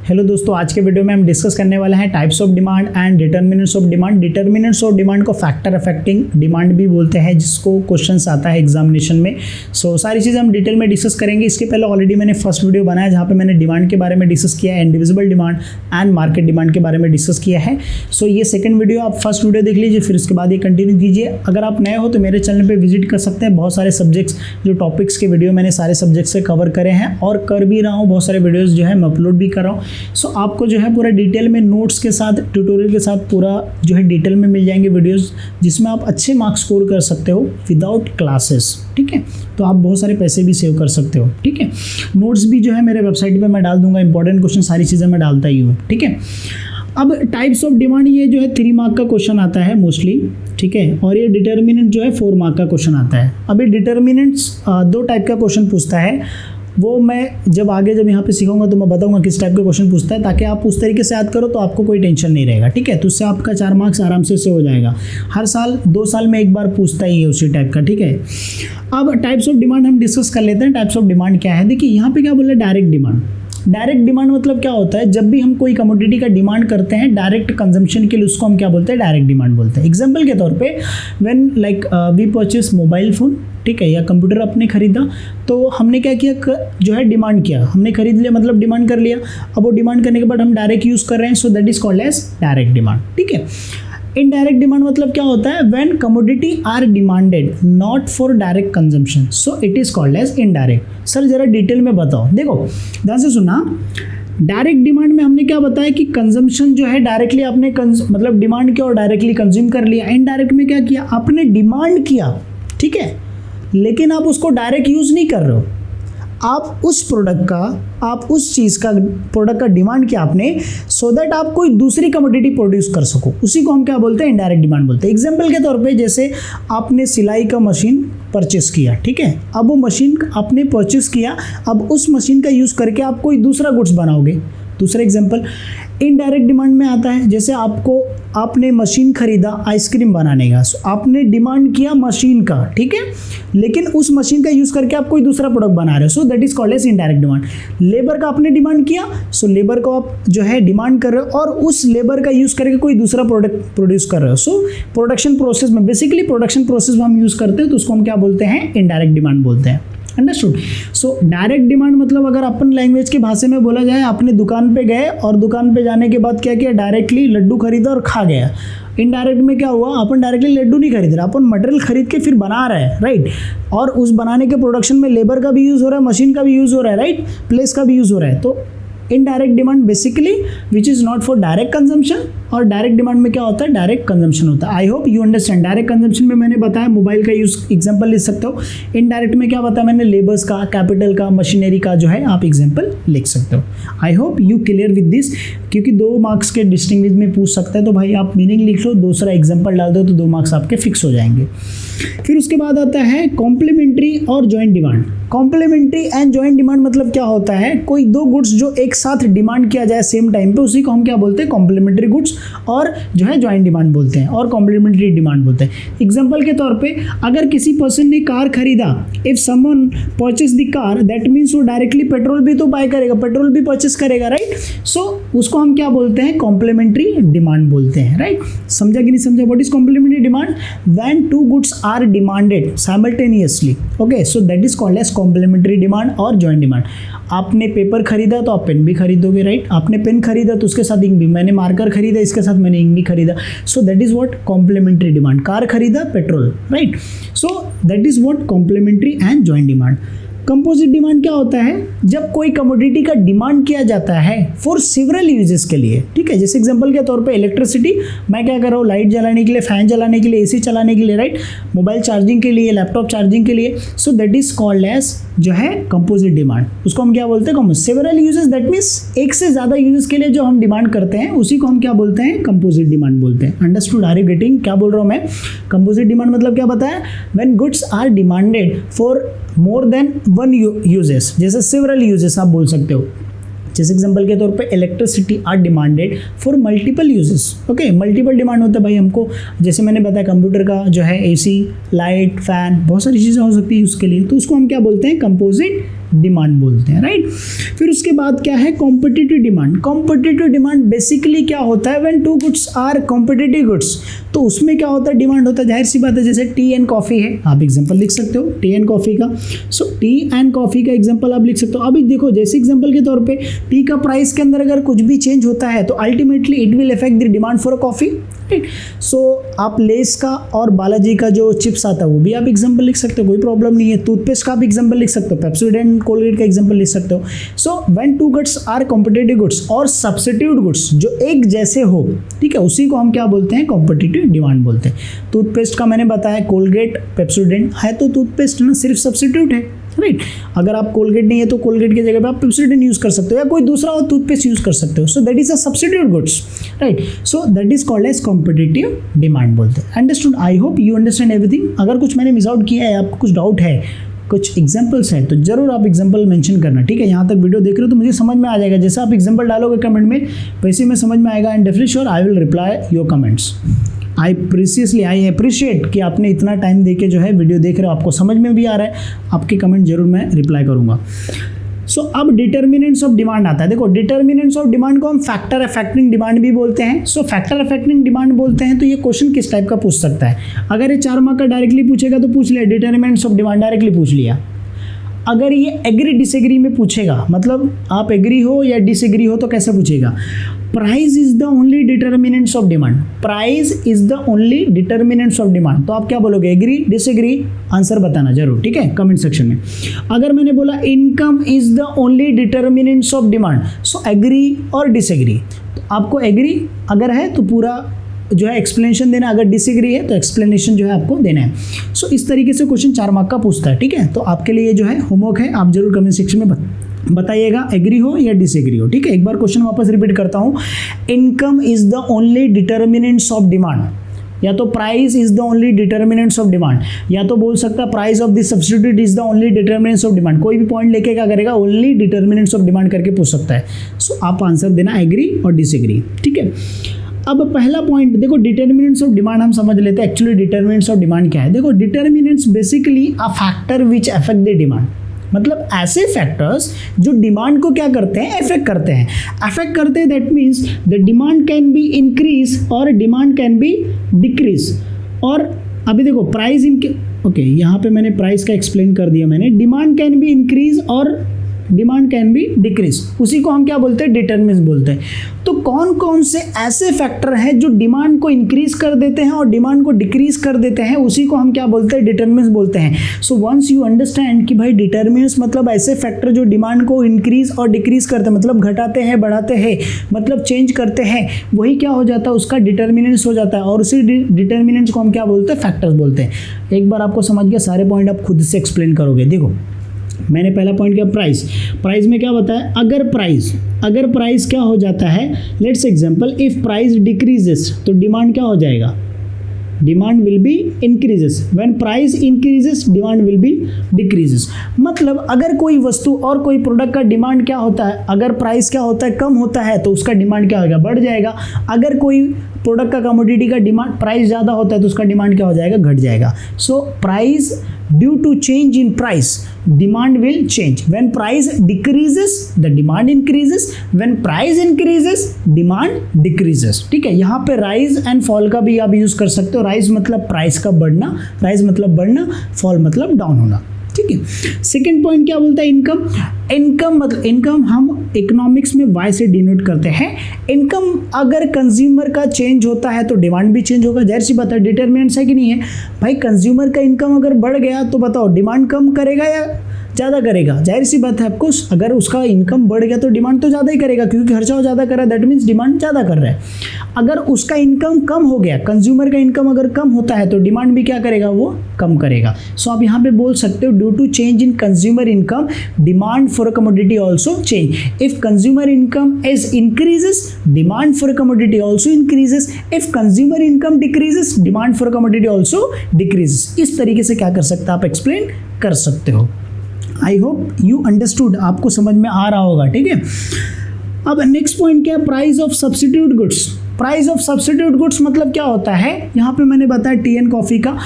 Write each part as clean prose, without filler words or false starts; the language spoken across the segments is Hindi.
हेलो दोस्तों, आज के वीडियो में हम डिस्कस करने वाले हैं types of demand and determinants of demand. Determinants of demand को फैक्टर अफेक्टिंग डिमांड भी बोलते हैं, जिसको क्वेश्चंस आता है एग्जामिनेशन में। सारी चीज़ें हम डिटेल में डिस्कस करेंगे। इसके पहले ऑलरेडी मैंने फर्स्ट वीडियो बनाया जहाँ पे मैंने डिमांड के बारे में डिस्कस किया है, individual demand and market demand के बारे में डिस्कस किया है। ये सेकंड वीडियो, आप फर्स्ट वीडियो देख लीजिए, फिर उसके बाद ये कंटिन्यू कीजिए। अगर आप नए हो तो मेरे चैनल पर विजिट कर सकते हैं। बहुत सारे सब्जेक्ट्स जो टॉपिक्स के वीडियो मैंने सारे सब्जेक्ट्स से कवर करे हैं और कर भी रहा हूँ। बहुत सारे वीडियोज़ जो है मैं अपलोड भी कर रहा हूँ। आपको जो है पूरा डिटेल में नोट्स के साथ, ट्यूटोरियल के साथ पूरा जो है डिटेल में मिल जाएंगे वीडियोस, जिसमें आप अच्छे मार्क्स स्कोर कर सकते हो विदाउट क्लासेस। ठीक है, तो आप बहुत सारे पैसे भी सेव कर सकते हो। ठीक है, नोट्स भी जो है मेरे वेबसाइट पे मैं डाल दूंगा, इंपॉर्टेंट क्वेश्चन सारी चीज़ें मैं डालता ही हूँ। ठीक है, अब टाइप्स ऑफ डिमांड ये जो है 3 मार्क का क्वेश्चन आता है मोस्टली। ठीक है, और ये डिटर्मिनेंट जो है 4 मार्क का क्वेश्चन आता है। अब ये डिटर्मिनेंट्स 2 टाइप का क्वेश्चन पूछता है, वो मैं जब यहाँ पे सीखूंगा तो मैं बताऊंगा किस टाइप के क्वेश्चन पूछता है, ताकि आप उस तरीके से याद करो तो आपको कोई टेंशन नहीं रहेगा। ठीक है, तो उससे आपका 4 मार्क्स आराम से हो जाएगा। हर साल 2 साल में एक बार पूछता ही है उसी टाइप का। ठीक है, अब टाइप्स ऑफ डिमांड हम डिस्कस कर लेते हैं। टाइप्स ऑफ डिमांड क्या है, देखिए यहाँ पे क्या बोला, डायरेक्ट डिमांड। डायरेक्ट डिमांड मतलब क्या होता है, जब भी हम कोई कमोडिटी का डिमांड करते हैं डायरेक्ट कंजम्पशन के लिए, उसको हम क्या बोलते हैं, डायरेक्ट डिमांड बोलते हैं। एग्जांपल के तौर पे when like we purchase mobile phone, ठीक है, या कंप्यूटर आपने खरीदा, तो हमने क्या किया, जो है डिमांड किया, हमने खरीद लिया मतलब डिमांड कर लिया। अब वो डिमांड करने के बाद हम डायरेक्ट यूज़ कर रहे हैं, so that is called as direct demand. ठीक है, इनडायरेक्ट डिमांड मतलब क्या होता है, when commodity are demanded not for direct consumption, so it is called as indirect. Sir जरा डिटेल में बताओ। देखो ध्यान से सुना, डायरेक्ट डिमांड में हमने क्या बताया कि कंजम्पशन जो है डायरेक्टली आपने मतलब डिमांड किया और डायरेक्टली कंज्यूम कर लिया। इनडायरेक्ट में क्या किया, आपने डिमांड किया, ठीक है, लेकिन आप उसको डायरेक्ट यूज नहीं कर रहे हो। आप उस प्रोडक्ट का, आप उस चीज़ का, प्रोडक्ट का डिमांड किया आपने, सो दैट आप कोई दूसरी कमोडिटी प्रोड्यूस कर सको, उसी को हम क्या बोलते हैं, इनडायरेक्ट डिमांड बोलते हैं। एग्जांपल के तौर पे जैसे आपने सिलाई का मशीन परचेस किया, ठीक है, अब वो मशीन आपने परचेस किया, अब उस मशीन का यूज़ करके आप कोई दूसरा गुड्स बनाओगे। दूसरा एग्जांपल इनडायरेक्ट डिमांड में आता है, जैसे आपने मशीन खरीदा आइसक्रीम बनाने का, सो आपने डिमांड किया मशीन का, ठीक है, लेकिन उस मशीन का यूज़ करके आप कोई दूसरा प्रोडक्ट बना रहे हो, so that is called as indirect demand. Labour का आपने डिमांड किया, सो लेबर को आप जो है डिमांड कर रहे हो और उस लेबर का यूज़ करके कोई दूसरा प्रोडक्ट प्रोड्यूस कर रहे हो। सो प्रोडक्शन प्रोसेस में, बेसिकली प्रोडक्शन प्रोसेस में हम यूज़ करते हैं, तो उसको हम क्या बोलते हैं, इनडायरेक्ट डिमांड बोलते हैं। अंडरस्टूड। सो डायरेक्ट डिमांड मतलब अगर अपन लैंग्वेज की भाषा में बोला जाए, आपने दुकान पे गए और दुकान पे जाने के बाद क्या किया, डायरेक्टली लड्डू खरीदा और खा गया। इनडायरेक्ट में क्या हुआ, अपन डायरेक्टली लड्डू नहीं खरीद रहे, अपन मटेरियल खरीद के फिर बना रहे हैं, राइट, और उस बनाने के प्रोडक्शन में लेबर का भी यूज़ हो रहा है, मशीन का भी यूज़ हो रहा है, राइट, प्लेस का भी यूज़ हो रहा है। तो indirect demand basically which is not for direct consumption, और डायरेक्ट डिमांड में क्या होता है, डायरेक्ट कंजम्पशन होता है। आई hope you understand. Direct consumption में मैंने बताया मोबाइल का यूज एग्जांपल लिख सकते हो। इनडायरेक्ट में क्या बताया मैंने, लेबर्स का, कैपिटल का, मशीनरी का जो है आप एग्जांपल लिख सकते हो। आई hope you clear with this, क्योंकि 2 मार्क्स के डिस्टिंग्विश में पूछ सकता है, तो भाई आप मीनिंग लिख लो, दूसरा एग्जाम्पल डाल दो तो 2 मार्क्स आपके फिक्स हो जाएंगे। फिर उसके बाद आता है कॉम्प्लीमेंट्री और joint demand. Complementary and joint demand मतलब क्या होता है, कोई 2 गुड्स जो एक साथ डिमांड किया जाए सेम टाइम पे, उसी को हम क्या बोलते हैं, कॉम्प्लीमेंट्री गुड्स, और जो है जॉइंट डिमांड बोलते हैं, और कॉम्प्लीमेंट्री डिमांड बोलते हैं। एग्जांपल के तौर पे अगर किसी पर्सन ने कार खरीदा, if someone purchase the car, that means वो डायरेक्टली पेट्रोल भी तो बाय करेगा, पेट्रोल भी परचेस करेगा, राइट। सो उसको हम क्या बोलते हैं, कॉम्प्लीमेंट्री डिमांड बोलते हैं, राइट। समझा कि नहीं समझा, what is complementary demand, when 2 goods are demanded simultaneously, okay, so that is called as complementary demand और जॉइंट डिमांड। आपने पेपर खरीदा तो आप पेन भी खरीदोगे, राइट, आपने पेन खरीदा तो उसके साथ इंक भी, मैंने मार्कर खरीदा इसके साथ मैंने इंक भी खरीदा, so that is what complementary demand. Car खरीदा, petrol, right, so that is what complementary and joint demand. Composite demand क्या होता है, जब कोई कमोडिटी का डिमांड किया जाता है फॉर सिवरल यूजेस के लिए, ठीक है, जैसे एग्जांपल के तौर पे इलेक्ट्रिसिटी, मैं क्या कर रहा हूँ, लाइट जलाने के लिए, फैन जलाने के लिए, एसी चलाने के लिए, राइट, मोबाइल चार्जिंग के लिए, लैपटॉप चार्जिंग के लिए, so that is called as जो है कंपोजिट डिमांड। उसको हम क्या बोलते हैं, सिवरल यूजेस, दैट मीन्स एक से ज़्यादा यूजेस के लिए जो हम डिमांड करते हैं उसी को हम क्या बोलते हैं, कंपोजिट डिमांड बोलते हैं। अंडरस्टूड, आर यू गेटिंग, क्या बोल रहा हूँ मैं। कंपोजिट डिमांड मतलब क्या बताया, when goods are demanded for more than 1 uses, जैसे सेवरल यूजेस आप बोल सकते हो। जैसे एग्जांपल के तौर पे electricity are demanded for multiple uses, okay, multiple demand होता है भाई हमको, जैसे मैंने बताया कंप्यूटर का जो है एसी, लाइट, फैन, बहुत सारी चीज़ें हो सकती है उसके लिए, तो उसको हम क्या बोलते हैं, कंपोजिट डिमांड बोलते हैं, राइट। फिर उसके बाद क्या है, competitive demand. Competitive demand basically क्या होता है, when two goods are competitive goods, तो उसमें क्या होता है, डिमांड होता है। जाहिर सी बात है, जैसे टी एंड कॉफ़ी है, आप एग्जांपल लिख सकते हो टी एंड कॉफ़ी का। सो टी एंड कॉफ़ी का एग्जांपल आप लिख सकते हो। अभी देखो, जैसे एग्जांपल के तौर पे टी का प्राइस के अंदर अगर कुछ भी चेंज होता है तो ultimately it will affect the demand for a coffee, right. So आप लेस का और बालाजी का जो चिप्स आता है वो भी आप एग्जांपल लिख सकते हो, कोई प्रॉब्लम नहीं है। टूथपेस्ट का आप एग्जांपल लिख सकते हो, पेप्सोडेंट, कोलगेट का एग्जांपल लिख सकते हो। So when two goods are competitive goods और सब्स्टिट्यूट गुड्स जो एक जैसे हो, ठीक है, उसी को हम क्या बोलते हैं, कॉम्पिटिटिव डिमांड बोलते हैं। टूथपेस्ट का मैंने बताया, कोलगेट, पेप्सोडेंट है तो टूथपेस्ट ना सिर्फ सब्स्टिट्यूट है, राइट। अगर आप कोलगेट नहीं है तो कोलगेट की जगह पे आप पेप्सोडेंट यूज कर सकते हो या कोई दूसरा और टूथपेस्ट यूज कर सकते हो। So that is a substitute goods, right. So that is called as competitive demand बोलते हैं। Understood? I hope you understand everything. अगर कुछ मैंने मिस आउट किया है, आपको कुछ डाउट है, कुछ एग्जाम्पल्स हैं, तो जरूर आप एग्जाम्पल मेंशन करना, ठीक है। यहाँ तक वीडियो देख रहे हो तो मुझे समझ में आ जाएगा, जैसे आप एग्जाम्पल डालोगे कमेंट में वैसे ही मैं समझ में आएगा। And definitely sure I will reply your comments. I appreciate कि आपने इतना टाइम देके जो है वीडियो देख रहे हो, आपको समझ में भी आ रहा है, आपके कमेंट जरूर मैं रिप्लाई करूँगा। सो अब डिटर्मिनेंट्स ऑफ डिमांड आता है। देखो, डिटर्मिनेंट्स ऑफ डिमांड को हम फैक्टर अफेक्टिंग डिमांड भी बोलते हैं। सो फैक्टर अफेक्टिंग डिमांड बोलते हैं तो ये क्वेश्चन किस टाइप का पूछ सकता है। अगर ये 4 मार्क का डायरेक्टली पूछेगा तो पूछ लिया, डिटर्मिनेंट्स ऑफ डिमांड डायरेक्टली पूछ लिया। अगर ये एग्री डिसएग्री में पूछेगा, मतलब आप एग्री हो या डिसएग्री हो, तो कैसे पूछेगा, price is the only determinants of demand. Price is the only determinants of demand, तो आप क्या बोलोगे, एग्री, डिसएग्री, आंसर बताना जरूर, ठीक है, कमेंट सेक्शन में। अगर मैंने बोला income is the only determinants of demand, so agree और डिसएग्री, तो आपको एग्री अगर है तो पूरा जो है एक्सप्लेनेशन देना, अगर डिसएग्री है तो एक्सप्लेनेशन जो है आपको देना है। सो इस तरीके से क्वेश्चन 4 मार्क का पूछता है, ठीक है। तो आपके लिए जो है होमवर्क है, आप जरूर कमेंट सेक्शन में बताइएगा एग्री हो या डिसएग्री हो, ठीक है। एक बार क्वेश्चन वापस रिपीट करता हूँ, income is the only determinants of demand, या तो price is the only determinants of demand, या तो बोल सकता है price of this substitute is the only determinants of demand. कोई भी पॉइंट लेके क्या करेगा, ओनली डिटर्मिनेंट्स ऑफ डिमांड करके पूछ सकता है। सो आप आंसर देना एग्री और डिसएग्री, ठीक है। अब पहला पॉइंट देखो, डिटर्मिनेंट्स ऑफ डिमांड हम समझ लेते हैं। एक्चुअली डिटर्मिनेंट्स ऑफ डिमांड क्या है, देखो, determinants basically a factor which affect the demand, मतलब ऐसे फैक्टर्स जो डिमांड को क्या करते हैं, अफेक्ट करते हैं। अफेक्ट करते हैं that means the demand can be increase और डिमांड कैन बी डिक्रीज। और अभी देखो प्राइस ओके, यहाँ पे मैंने प्राइस का एक्सप्लेन कर दिया मैंने। डिमांड कैन बी इंक्रीज और डिमांड कैन बी डिक्रीज, उसी को हम क्या बोलते हैं, डिटर्मिनेंट्स बोलते हैं। तो कौन कौन से ऐसे फैक्टर हैं जो डिमांड को इंक्रीज कर देते हैं और डिमांड को डिक्रीज कर देते हैं, उसी को हम क्या बोलते हैं, डिटर्मिनेंट्स बोलते हैं। सो वंस यू अंडरस्टैंड कि भाई डिटर्मिनेंट्स मतलब ऐसे फैक्टर जो डिमांड को इंक्रीज और डिक्रीज करते हैं, मतलब घटाते हैं, बढ़ाते हैं, मतलब चेंज करते हैं, वही क्या हो जाता है, उसका डिटर्मिनेंट्स हो जाता है। और उसी डिटर्मिनेंट्स को हम क्या बोलते हैं, फैक्टर्स बोलते हैं। एक बार आपको समझ गया, सारे पॉइंट आप खुद से एक्सप्लेन करोगे। देखो, मैंने पहला पॉइंट किया प्राइस। प्राइस में क्या बताया, अगर प्राइस क्या हो जाता है, let's example, if price decreases तो डिमांड क्या हो जाएगा, demand will be increases. When price increases demand will be decreases. मतलब अगर कोई वस्तु और कोई प्रोडक्ट का डिमांड क्या होता है, अगर प्राइस क्या होता है, कम होता है, तो उसका डिमांड क्या होगा, बढ़ जाएगा। अगर कोई प्रोडक्ट का कमोडिटी का डिमांड प्राइस ज़्यादा होता है तो उसका डिमांड क्या हो जाएगा, घट जाएगा। So price due to change in price demand will change. When price decreases the demand increases, when price increases demand decreases, ठीक है। यहाँ पे राइज एंड फॉल का भी आप यूज कर सकते हो। राइज मतलब प्राइस का बढ़ना, राइज मतलब बढ़ना, फॉल मतलब डाउन होना, ठीक है। सेकेंड पॉइंट क्या बोलता है, इनकम मतलब इनकम हम इकोनॉमिक्स में वाई से डिनोट करते हैं। इनकम अगर कंज्यूमर का चेंज होता है तो डिमांड भी चेंज होगा, जाहिर सी बात है, डिटर्मिनेंट्स है कि नहीं है भाई। कंज्यूमर का इनकम अगर बढ़ गया तो बताओ डिमांड कम करेगा या ज़्यादा करेगा, जाहिर सी बात है। आपको अगर उसका इनकम बढ़ गया तो डिमांड तो ज़्यादा ही करेगा, क्योंकि खर्चा वो ज़्यादा कर रहा है, दैट मीन्स डिमांड ज़्यादा कर रहा है। अगर उसका इनकम कम हो गया, कंज्यूमर का इनकम अगर कम होता है तो डिमांड भी क्या करेगा, वो कम करेगा। सो आप यहाँ पे बोल सकते हो due to change in consumer income demand for a commodity also change. If consumer income is increases demand for a commodity also increases. If consumer income decreases demand for a commodity also decreases. इस तरीके से क्या कर सकते हैं, आप एक्सप्लेन कर सकते हो। आई होप यू अंडरस्टूड, आपको समझ में आ रहा होगा, ठीक है। अब नेक्स्ट पॉइंट क्या है, price of substitute goods. Price of substitute goods मतलब क्या होता है, यहाँ पे मैंने बताया टी एंड कॉफ़ी का।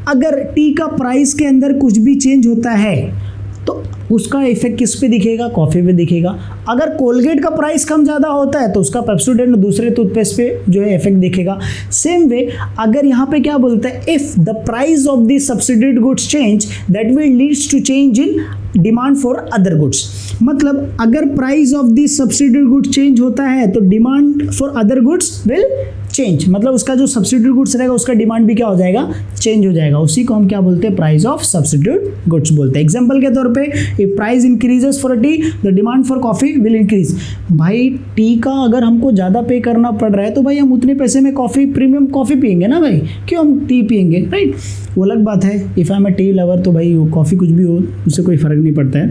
अगर टी का प्राइस के अंदर कुछ भी चेंज होता है तो उसका इफेक्ट किस पे दिखेगा, कॉफ़ी पे दिखेगा। अगर कोलगेट का प्राइस कम ज़्यादा होता है तो उसका पेप्सोडेंट दूसरे टूथपेस्ट पे जो है इफेक्ट दिखेगा। सेम वे अगर यहाँ पे क्या बोलता है, if the price of the subsidized goods change that will leads to change in demand for other goods. मतलब अगर price of the subsidized goods change होता है तो demand for other goods will change, मतलब उसका जो सब्सिट्यूट गुड्स रहेगा उसका डिमांड भी क्या हो जाएगा, चेंज हो जाएगा। उसी को हम क्या बोलते हैं, प्राइस ऑफ सब्सिट्यूट गुड्स बोलते हैं। एग्जांपल के तौर पे if price increases for T the demand for coffee will increase. भाई टी का अगर हमको ज़्यादा पे करना पड़ रहा है तो भाई हम उतने पैसे में कॉफ़ी, प्रीमियम कॉफ़ी पियेंगे ना भाई, क्यों हम टी पियेंगे, राइट। वो अलग बात है, if I am a tea lover तो भाई कॉफ़ी कुछ भी हो उससे कोई फ़र्क नहीं पड़ता है।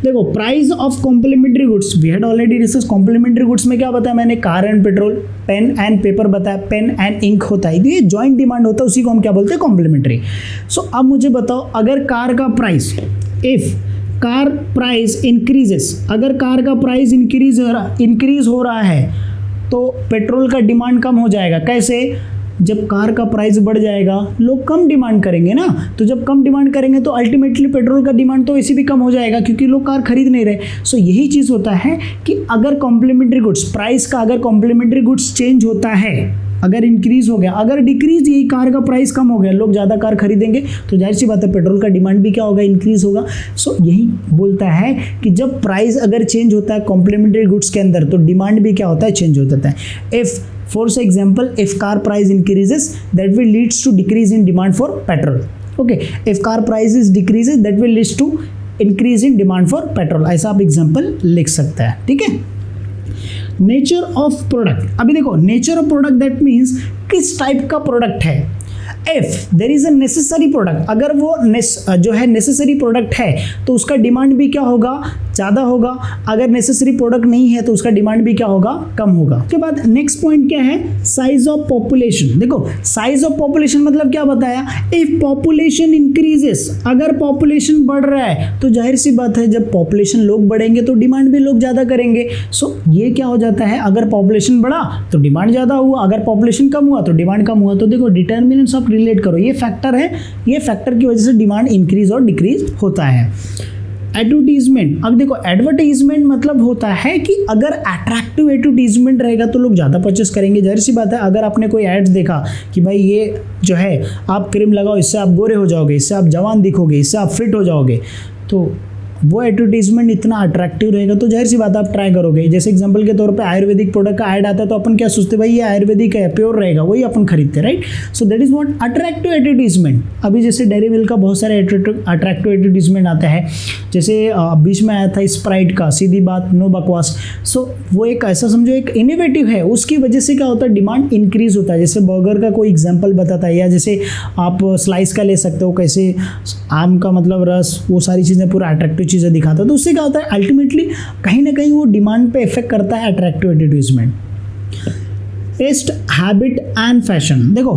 देखो price of complementary goods, we had already discuss. Complementary goods में क्या बताया मैंने, car and petrol, pen and paper बताया, पेन एंड इंक होता है, ये जॉइंट डिमांड होता है, उसी को हम क्या बोलते हैं, कॉम्प्लीमेंट्री। सो अब मुझे बताओ अगर कार का price, if car price increases, अगर कार का प्राइस इंक्रीज हो रहा है तो पेट्रोल का डिमांड कम हो जाएगा। कैसे, जब कार का प्राइस बढ़ जाएगा लोग कम डिमांड करेंगे ना, तो जब कम डिमांड करेंगे तो अल्टीमेटली पेट्रोल का डिमांड तो वैसे भी कम हो जाएगा क्योंकि लोग कार खरीद नहीं रहे। सो यही चीज़ होता है कि अगर कॉम्प्लीमेंट्री गुड्स प्राइस का, अगर कॉम्प्लीमेंट्री गुड्स चेंज होता है, अगर इंक्रीज हो गया, अगर डिक्रीज, यही कार का प्राइस कम हो गया, लोग ज़्यादा कार खरीदेंगे तो जाहिर सी बात है पेट्रोल का डिमांड भी क्या होगा, इंक्रीज होगा। सो यही बोलता है कि जब प्राइस अगर चेंज होता है कॉम्प्लीमेंट्री गुड्स के अंदर तो डिमांड भी क्या होता है, चेंज हो जाता है। If for example if car price increases that will leads to decrease in demand for petrol, okay, if car prices decreases that will leads to increase in demand for petrol, ऐसा आप एग्जाम्पल लिख सकते हैं, ठीक है। नेचर ऑफ प्रोडक्ट, अभी देखो nature of product that means किस टाइप का प्रोडक्ट है। If there is a necessary product, अगर वो जो है नेसेसरी प्रोडक्ट है तो उसका डिमांड भी क्या होगा, ज़्यादा होगा। अगर नेसेसरी प्रोडक्ट नहीं है तो उसका डिमांड भी क्या होगा, कम होगा। उसके बाद नेक्स्ट पॉइंट क्या है, साइज ऑफ पॉपुलेशन। देखो साइज ऑफ पॉपुलेशन मतलब क्या बताया, इफ पॉपुलेशन इंक्रीजेस, अगर पॉपुलेशन बढ़ रहा है तो जाहिर सी बात है जब पॉपुलेशन लोग बढ़ेंगे तो डिमांड भी लोग ज़्यादा करेंगे। सो ये क्या हो जाता है, अगर पॉपुलेशन बढ़ा तो डिमांड ज़्यादा हुआ, अगर पॉपुलेशन कम हुआ तो डिमांड कम हुआ। तो देखो डिटर्मिनेंट्स ऑफ रिलेट करो, ये फैक्टर है, ये फैक्टर की वजह से डिमांड इंक्रीज और डिक्रीज होता है। एडवर्टीजमेंट, अब देखो एडवर्टाइजमेंट मतलब होता है कि अगर अट्रैक्टिव एडवर्टीजमेंट रहेगा तो लोग ज़्यादा परचेस करेंगे। जाहिर सी बात है अगर आपने कोई एड्स देखा कि भाई ये जो है आप क्रीम लगाओ इससे आप गोरे हो जाओगे, इससे आप जवान दिखोगे, इससे आप फिट हो जाओगे, तो वो एडवर्टीजमेंट इतना अट्रैक्टिव रहेगा तो जाहिर सी बात आप ट्राई करोगे। जैसे एग्जांपल के तौर पे आयुर्वेदिक प्रोडक्ट का ऐड आता है तो अपन क्या सोचते भाई ये आयुर्वेदिक है, प्योर रहेगा, वही अपन खरीदते, right. So that is what attractive advertisement. अभी जैसे डेयरी मिल्क का बहुत सारे अट्रैक्टिव एडवर्टीजमेंट आता है, जैसे बीच में आया था स्प्राइट का, सीधी बात नो बकवास। सो वो एक ऐसा समझो एक इनोवेटिव है, उसकी वजह से क्या होता है, डिमांड इंक्रीज होता है। जैसे बर्गर का कोई एग्जाम्पल बताता है, या जैसे आप स्लाइस का ले सकते हो, कैसे आम का मतलब रस, वो सारी चीज़ें पूरा अट्रैक्टिव चीज़ें दिखाता है। तो उससे क्या होता है अल्टीमेटली कहीं ना कहीं वो डिमांड पे इफेक्ट करता है attractive advertisement. Taste, habit and fashion. देखो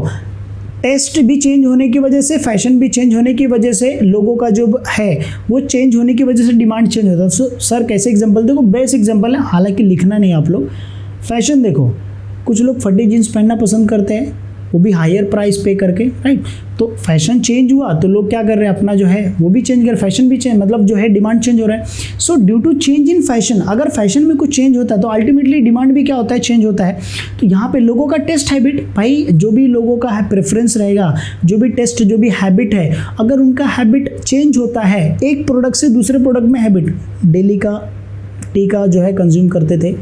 टेस्ट भी चेंज होने की वजह से, फैशन भी चेंज होने की वजह से, लोगों का जो है वो चेंज होने की वजह से डिमांड चेंज होता है। सो सर कैसे एग्जांपल, देखो बेस्ट एग्जांपल है, हालांकि लिखना नहीं आप लोग। फैशन देखो, कुछ लोग फटी जीन्स पहनना पसंद करते हैं, वो भी हायर प्राइस पे करके, राइट। तो फैशन चेंज हुआ तो लोग क्या कर रहे हैं, अपना जो है वो भी चेंज कर, फैशन भी चेंज, मतलब जो है डिमांड चेंज हो रहा है। So due to change in fashion, अगर फैशन में कुछ चेंज होता है तो अल्टीमेटली डिमांड भी क्या होता है, चेंज होता है। तो यहाँ पे लोगों का टेस्ट हैबिट, भाई जो भी लोगों का है प्रेफरेंस रहेगा, जो भी टेस्ट, जो भी हैबिट है, अगर उनका हैबिट चेंज होता है, एक प्रोडक्ट से दूसरे प्रोडक्ट में हैबिट, डेली का टी का जो है कंज्यूम करते थे,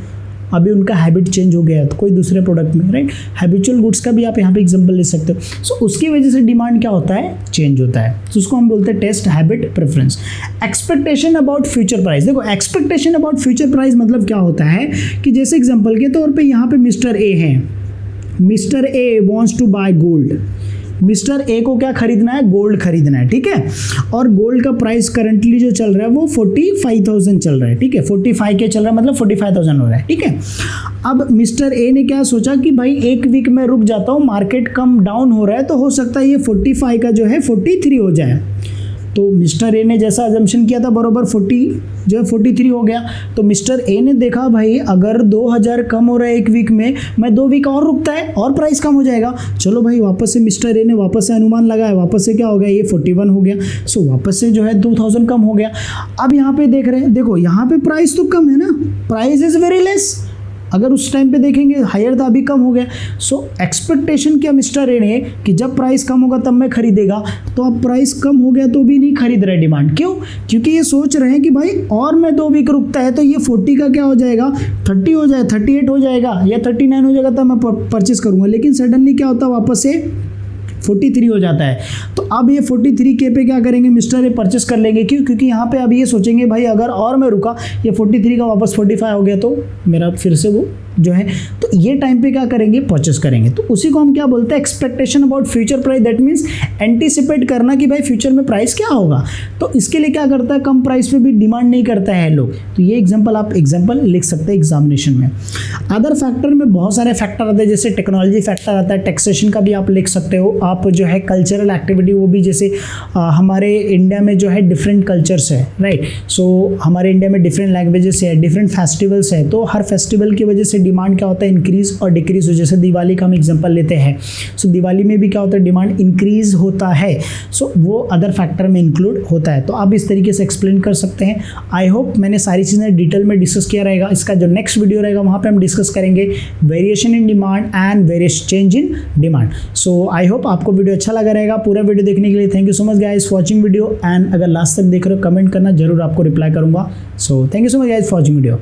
अभी उनका हैबिट चेंज हो गया तो कोई दूसरे प्रोडक्ट में, राइट। हैबिचुअल गुड्स का भी आप यहाँ पे एग्जांपल ले सकते हो। सो उसकी वजह से डिमांड क्या होता है, चेंज होता है। तो उसको हम बोलते हैं taste, habit, preference. Expectation about future price. देखो एक्सपेक्टेशन अबाउट फ्यूचर प्राइस मतलब क्या होता है कि जैसे एग्जाम्पल के तौर पर यहाँ पे मिस्टर ए है, mister A wants to buy gold. Mister A को क्या खरीदना है, गोल्ड खरीदना है, ठीक है। और गोल्ड का प्राइस करंटली जो चल रहा है वो 45,000 चल रहा है, ठीक है। 45 के चल रहा है मतलब 45,000 हो रहा है, ठीक है। अब मिस्टर ए ने क्या सोचा कि भाई एक वीक में रुक जाता हूँ, मार्केट कम डाउन हो रहा है तो हो सकता है ये 45 का जो है 43 हो जाए। तो मिस्टर ए ने जैसा अजम्पशन किया था बरोबर 40 जो है 43 हो गया। तो मिस्टर ए ने देखा भाई अगर 2000 कम हो रहा है एक वीक में, मैं 2 वीक और रुकता है और प्राइस कम हो जाएगा। चलो भाई वापस से मिस्टर ए ने वापस से अनुमान लगाया, वापस से क्या हो गया, ये 41 हो गया। सो वापस से जो है 2000 कम हो गया। अब यहाँ पे देख रहे हैं, देखो यहाँ पे प्राइस तो कम है ना, प्राइस इज वेरी लेस। अगर उस टाइम पे देखेंगे हायर था, अभी कम हो गया। सो एक्सपेक्टेशन क्या मिस्टर ए ने कि जब प्राइस कम होगा तब मैं खरीदेगा, तो अब प्राइस कम हो गया तो भी नहीं खरीद रहे डिमांड। क्यों? क्योंकि ये सोच रहे हैं कि भाई और मैं 2 वीक रुकता है तो ये 40 का क्या हो जाएगा, 30 हो जाए, 38 हो जाएगा या 39 हो जाएगा, तब मैं परचेस करूँगा। लेकिन सडनली क्या होता है, वापस से 43 हो जाता है। तो अब ये 43 के पे क्या करेंगे, मिस्टर ए परचेस कर लेंगे। क्यों? क्योंकि यहाँ पे अब ये सोचेंगे भाई अगर और मैं रुका, ये 43 का वापस 45 हो गया तो मेरा फिर से वो जो है, तो ये टाइम पे क्या करेंगे, परचेस करेंगे। तो उसी को हम क्या बोलते हैं, expectation about future price. That means anticipate करना कि भाई फ्यूचर में प्राइस क्या होगा। तो इसके लिए क्या करता है, कम प्राइस पे भी डिमांड नहीं करता है लोग। तो ये एग्जांपल आप एग्जांपल लिख सकते हैं एग्जामिनेशन में। अदर फैक्टर में बहुत सारे फैक्टर आते हैं, जैसे टेक्नोलॉजी फैक्टर आता है, टैक्सेशन का भी आप लिख सकते हो। आप जो है कल्चरल एक्टिविटी, वो भी जैसे हमारे इंडिया में जो है डिफरेंट कल्चर्स है, राइट। सो हमारे इंडिया में डिफरेंट लैंग्वेजेस है, डिफरेंट फेस्टिवल्स है, तो हर फेस्टिवल की वजह से डिमांड क्या होता है, इंक्रीज और डिक्रीज हो। जैसे दिवाली का हम एग्जांपल लेते हैं, सो दिवाली में भी क्या होता है, डिमांड इंक्रीज होता है। सो वो अदर फैक्टर में इंक्लूड होता है। तो आप इस तरीके से एक्सप्लेन कर सकते हैं। आई होप मैंने सारी चीज़ें डिटेल में डिस्कस किया रहेगा। इसका जो नेक्स्ट वीडियो रहेगा वहाँ पे हम डिस्कस करेंगे variation in demand and variation change in demand. So I hope आपको वीडियो अच्छा लगा रहेगा। पूरा वीडियो देखने के लिए thank you so much guys watching video. And अगर लास्ट तक देख रहे हो कमेंट करना, जरूर आपको रिप्लाई करूंगा। So thank you so much guys for watching video.